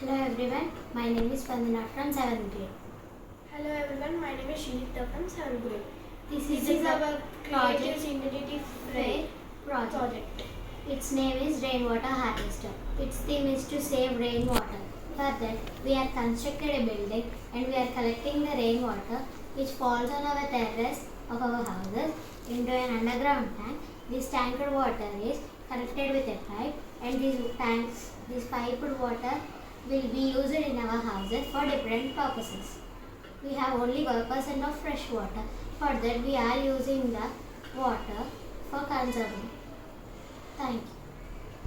Hello everyone, my name is Vandana from 7th grade. Hello everyone, my name is Shinita from 7th grade. This This is our Creative Infinity Fair project. Its name is Rainwater Harvester. Its theme is to save rainwater. For that, we have constructed a building and we are collecting the rainwater which falls on our terrace of our houses into an underground tank. This tanked water is connected with a pipe, and this piped water will be used in our houses for different purposes. We have only 1% of fresh water. For that, we are using the water for conserving. Thank you.